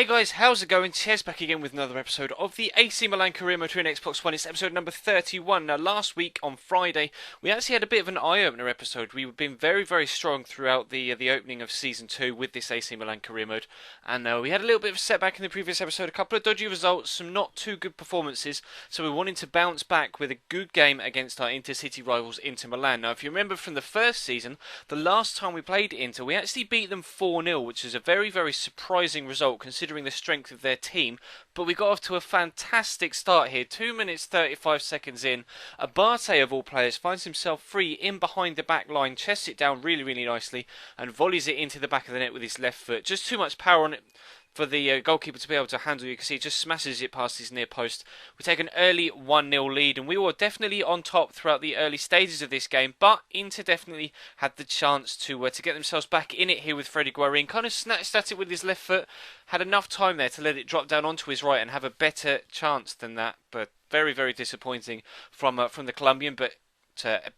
Hey guys, how's it going? Ches back again with another episode of the AC Milan career mode on Xbox One. It's episode number 31. Now, last week on Friday, we actually had a bit of an eye-opener episode. We've been very strong throughout the opening of Season 2 with this AC Milan career mode. And we had a little bit of a setback in the previous episode, a couple of dodgy results, some not too good performances. So we wanted to bounce back with a good game against our intercity rivals Inter Milan. Now, if you remember from the first season, the last time we played Inter, we actually beat them 4-0, which is a very surprising result considering the strength of their team. But we got off to a fantastic start here. 2 minutes 35 seconds in, Abate of all players finds himself free in behind the back line, chests it down really nicely and volleys it into the back of the net with his left foot. Just too much power on it for the goalkeeper to be able to handle. You can see he just smashes it past his near post. We take an early 1-0 lead, and we were definitely on top throughout the early stages of this game, but Inter definitely had the chance to get themselves back in it here with Freddy Guarin. Kind of snatched at it with his left foot, had enough time there to let it drop down onto his right and have a better chance than that, but very disappointing from the Colombian. But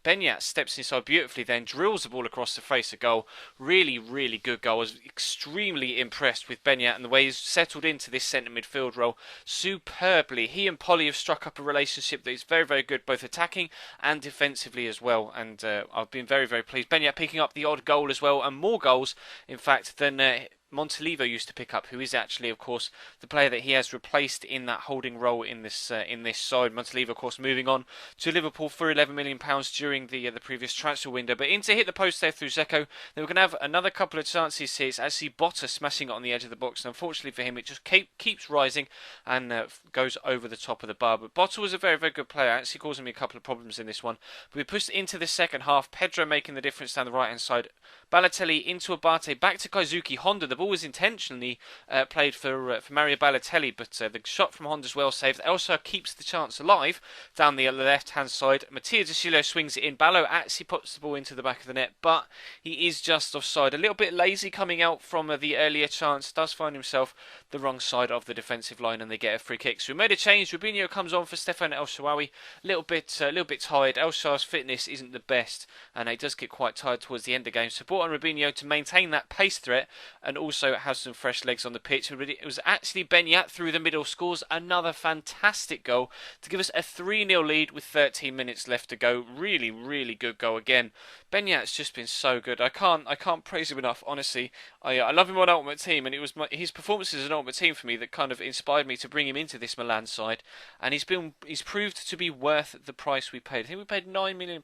Beñat steps inside beautifully, then drills the ball across the face of goal. Really good goal. I was extremely impressed with Beñat and the way he's settled into this centre midfield role superbly. He and Polly have struck up a relationship that is very good, both attacking and defensively as well. And I've been very pleased. Beñat picking up the odd goal as well, and more goals, in fact, than Montalivo used to pick up, who is actually, of course, the player that he has replaced in that holding role in this side. Montalivo, of course, moving on to Liverpool for £11 million during the previous transfer window. But Inter hit the post there through Zeko. Then we're going to have another couple of chances here. It's actually Botta smashing it on the edge of the box, and unfortunately for him, it just keeps rising and goes over the top of the bar. But Botta was a very good player, actually causing me a couple of problems in this one. But we pushed into the second half. Pedro making the difference down the right-hand side. Balotelli into Abate, back to Koizuki. Honda, the ball was intentionally played for Mario Balotelli, but the shot from Honda's well saved. Elsa keeps the chance alive down the left-hand side. Mattia Deschillo swings it in. Balo actually puts the ball into the back of the net, but he is just offside. A little bit lazy coming out from the earlier chance. Does find himself the wrong side of the defensive line, and they get a free kick. So we made a change. Rubinho comes on for Stefan El Shaarawy. A little bit tired. El Shaarawy's fitness isn't the best, and he does get quite tired towards the end of the game. Support on Rubinho to maintain that pace threat, and also has some fresh legs on the pitch. It was actually Beñat through the middle, scores another fantastic goal to give us a 3-0 lead with 13 minutes left to go. Really good goal again. Beñat's just been so good. I can't praise him enough, honestly. I love him on Ultimate Team, and it was his performances as an Ultimate Team for me that kind of inspired me to bring him into this Milan side, and he's proved to be worth the price we paid. I think we paid £9 million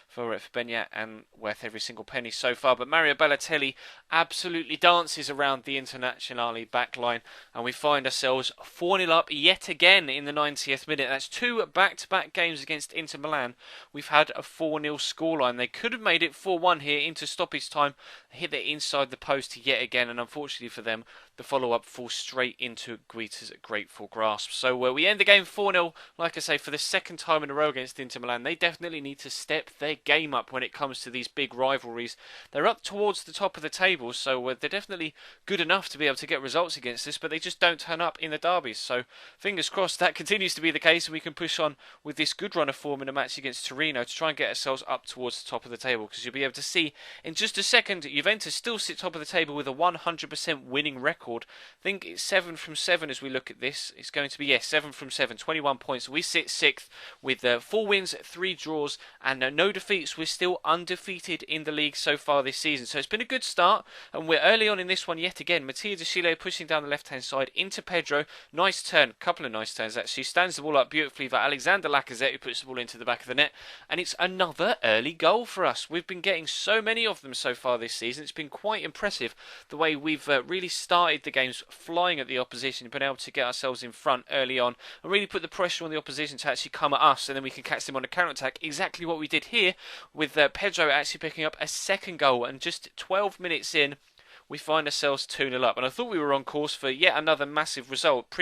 for Beñat, and worth every single penny so far. But Mario Balotelli absolutely dances around the Internazionale backline, and we find ourselves 4-0 up yet again in the 90th minute. That's two back-to-back games against Inter Milan. We've had a 4-0 scoreline. They could have made it 4-1 here into stoppage time, hit it inside the post yet again, and unfortunately for them, the follow-up falls straight into Guita's grateful grasp. So we end the game 4-0, like I say, for the second time in a row against Inter Milan. They definitely need to step their game up when it comes to these big rivalries. They're up towards the top of the table, so they're definitely good enough to be able to get results against us, but they just don't turn up in the derbies. So fingers crossed that continues to be the case, and we can push on with this good run of form in a match against Torino to try and get ourselves up towards the top of the table, because you'll be able to see in just a second Juventus still sit top of the table with a 100% winning record. I think it's 7 from 7 as we look at this. It's going to be, 7 from 7, 21 points. We sit 6th with 4 wins, 3 draws, and no defeats. We're still undefeated in the league so far this season. So it's been a good start, and we're early on in this one yet again. Mattia Deschillo pushing down the left-hand side into Pedro. Nice turn, couple of nice turns actually. Stands the ball up beautifully for Alexander Lacazette, who puts the ball into the back of the net. And it's another early goal for us. We've been getting so many of them so far this season. It's been quite impressive the way we've really started the games flying at the opposition, been able to get ourselves in front early on and really put the pressure on the opposition to actually come at us, and then we can catch them on a counter-attack. Exactly what we did here with Pedro actually picking up a second goal, and just 12 minutes in, we find ourselves 2-0 up. And I thought we were on course for yet another massive result,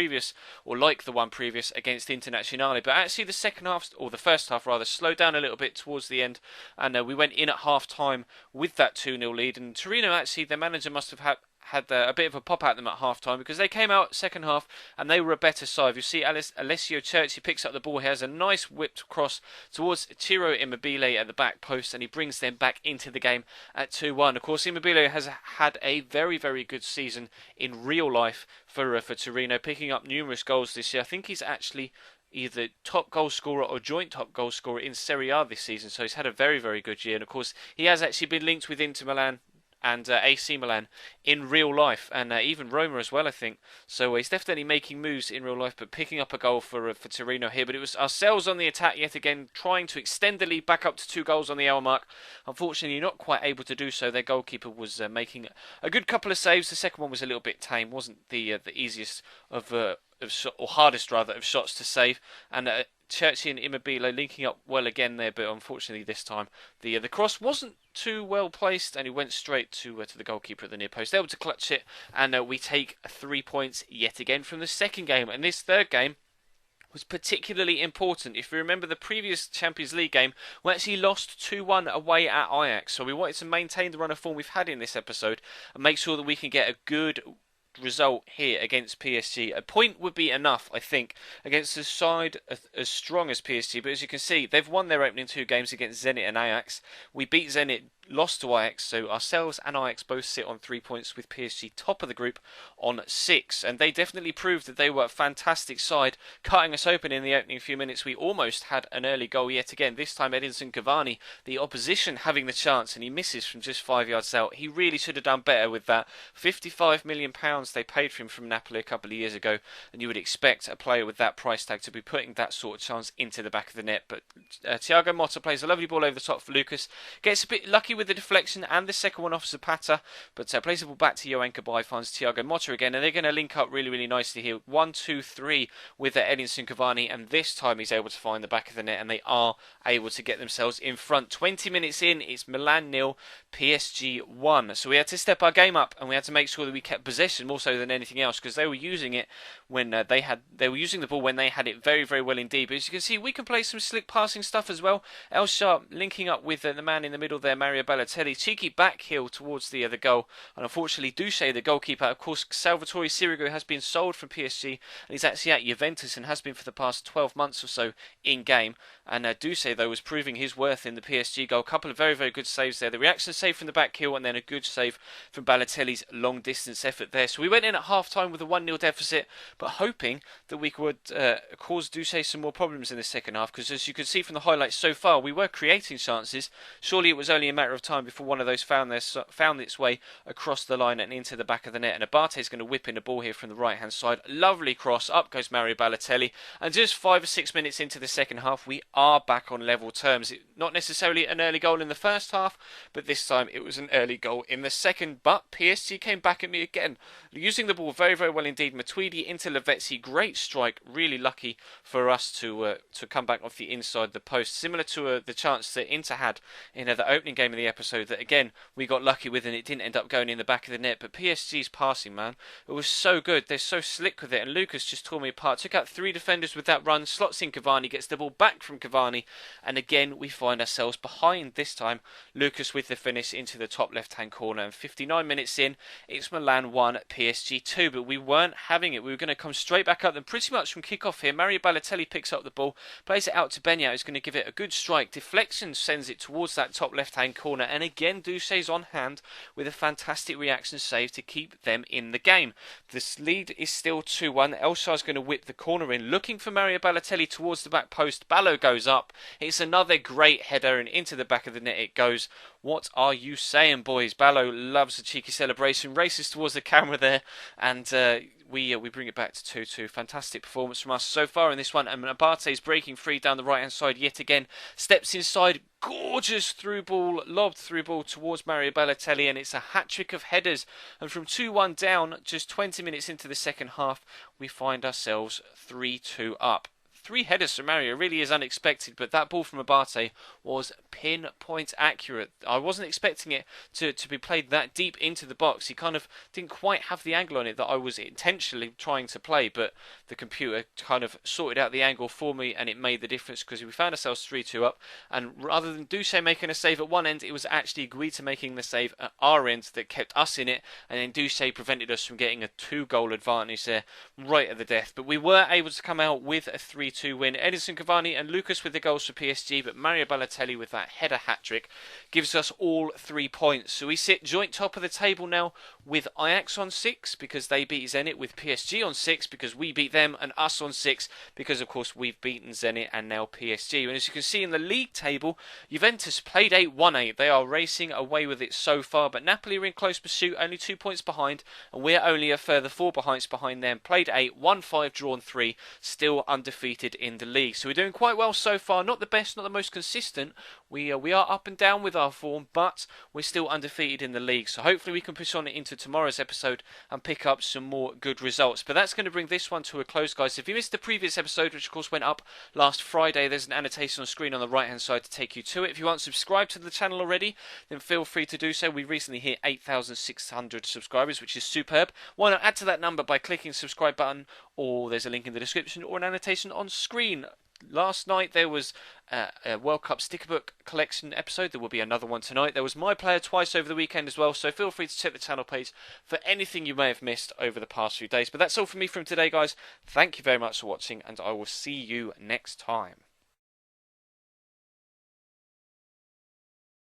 like the one previous against Internazionale. But actually the second half, or the first half rather, slowed down a little bit towards the end, and we went in at half-time with that 2-0 lead. And Torino, actually, their manager must have had a bit of a pop at them at half time, because they came out second half and they were a better side. You see Alessio Cerci picks up the ball. He has a nice whipped cross towards Ciro Immobile at the back post, and he brings them back into the game at 2-1. Of course, Immobile has had a very, very good season in real life for Torino, picking up numerous goals this year. I think he's actually either top goal scorer or joint top goal scorer in Serie A this season, so he's had a very, very good year. And of course, he has actually been linked with Inter Milan and AC Milan in real life, and even Roma as well, I think. So he's definitely making moves in real life, but picking up a goal for Torino here. But it was ourselves on the attack yet again, trying to extend the lead back up to 2 goals on the hour mark. Unfortunately, not quite able to do so. Their goalkeeper was making a good couple of saves. The second one was a little bit tame, wasn't the easiest or hardest rather of shots to save, and Cerci and Immobile linking up well again there, but unfortunately this time the cross wasn't too well placed, and he went straight to the goalkeeper at the near post, able to clutch it, and we take 3 points yet again from the second game. And this third game was particularly important. If you remember the previous Champions League game, we actually lost 2-1 away at Ajax, so we wanted to maintain the run of form we've had in this episode and make sure that we can get a good result here against PSG. A point would be enough, I think, against a side as strong as PSG. But as you can see, they've won their opening 2 games against Zenit and Ajax. We beat Zenit, lost to Ajax, so ourselves and Ajax both sit on 3 points, with PSG top of the group on 6. And they definitely proved that they were a fantastic side, cutting us open in the opening few minutes. We almost had an early goal yet again. This time Edinson Cavani, the opposition, having the chance, and he misses from just 5 yards out. He really should have done better with that. £55 million they paid for him from Napoli a couple of years ago, and you would expect a player with that price tag to be putting that sort of chance into the back of the net. But Thiago Motta plays a lovely ball over the top for Lucas, gets a bit lucky with the deflection, and the second one off Zapata, but plays the ball back to Johan Kabay, finds Thiago Motta again, and they're going to link up really, really nicely here. 1-2-3 with Edinson Cavani, and this time he's able to find the back of the net, and they are able to get themselves in front. 20 minutes in, it's Milan 0, PSG 1. So we had to step our game up, and we had to make sure that we kept possession more so than anything else, because they were using it when they were using the ball when they had it very, very well indeed. But as you can see, we can play some slick passing stuff as well. El Sharp linking up with the man in the middle there, Mario Balotelli. Cheeky back heel towards the goal, and unfortunately Duce, the goalkeeper, of course Salvatore Sirigu has been sold from PSG, and he's actually at Juventus and has been for the past 12 months or so in game. And Duce, though, was proving his worth in the PSG goal. A couple of very, very good saves there. The reaction save from the back heel, and then a good save from Balotelli's long distance effort there. So we went in at half time with a 1-0 deficit, but hoping that we could cause Duce some more problems in the second half, because as you can see from the highlights so far, we were creating chances. Surely it was only a matter of time before one of those found its way across the line and into the back of the net. And Abate's going to whip in the ball here from the right hand side. Lovely cross, up goes Mario Balotelli, and just 5 or 6 minutes into the second half, we are back on level terms. Not necessarily an early goal in the first half, but this time it was an early goal in the second. But PSG came back at me again, using the ball very, very well indeed. Matuidi into Lavezzi, great strike, really lucky for us to come back off the inside the post, similar to the chance that Inter had in the opening game of the episode, that again we got lucky with, and it didn't end up going in the back of the net. But PSG's passing, man, it was so good. They're so slick with it, and Lucas just tore me apart. Took out 3 defenders with that run, slots in Cavani, gets the ball back from Cavani, and again we find ourselves behind. This time Lucas with the finish into the top left hand corner, and 59 minutes in, it's Milan 1, PSG 2. But we weren't having it. We were going to come straight back up them pretty much from kick-off here. Mario Balotelli picks up the ball, plays it out to Benyat, who's going to give it a good strike. Deflection sends it towards that top left-hand corner, and again Duce's on hand with a fantastic reaction save to keep them in the game. This lead is still 2-1. Elshar's going to whip the corner in, looking for Mario Balotelli towards the back post. Balo goes up. It's another great header, and into the back of the net it goes. What are you saying, boys? Balo loves a cheeky celebration, races towards the camera there, and we bring it back to 2-2. Fantastic performance from us so far in this one. And Abate's breaking free down the right hand side yet again. Steps inside. Gorgeous through ball, lobbed through ball towards Mario Balotelli, and it's a hat-trick of headers. And from 2-1 down, just 20 minutes into the second half, we find ourselves 3-2 up. 3 headers from Mario really is unexpected, but that ball from Abate was pinpoint accurate. I wasn't expecting it to be played that deep into the box. He kind of didn't quite have the angle on it that I was intentionally trying to play, but the computer kind of sorted out the angle for me, and it made the difference because we found ourselves 3-2 up, and rather than Duce making a save at one end, it was actually Guita making the save at our end that kept us in it, and then Duce prevented us from getting a 2-goal advantage there right at the death. But we were able to come out with a 3-2 win. Edinson Cavani and Lucas with the goals for PSG, but Mario Balotelli with that header hat-trick gives us all 3 points. So we sit joint top of the table now with Ajax on 6 because they beat Zenit, with PSG on 6 because we beat them, and us on 6 because of course we've beaten Zenit and now PSG. And as you can see in the league table, Juventus played 8-1-8. They are racing away with it so far, but Napoli are in close pursuit, only 2 points behind, and we're only a further 4 points behind them. Played 8, won 5, drawn 3, still undefeated in the league. So we're doing quite well so far. Not the best, not the most consistent. We are up and down with our form, but we're still undefeated in the league. So hopefully we can push on it into tomorrow's episode and pick up some more good results. But that's going to bring this one to a close, guys. If you missed the previous episode, which of course went up last Friday, there's an annotation on screen on the right hand side to take you to it. If you aren't subscribed to the channel already, then feel free to do so. We recently hit 8,600 subscribers, which is superb. Why not add to that number by clicking the subscribe button, or there's a link in the description or an annotation on screen. Last night there was a World Cup Stickerbook collection episode. There will be another one tonight. There was My Player twice over the weekend as well, so feel free to check the channel page for anything you may have missed over the past few days. But that's all from me from today, guys. Thank you very much for watching, and I will see you next time.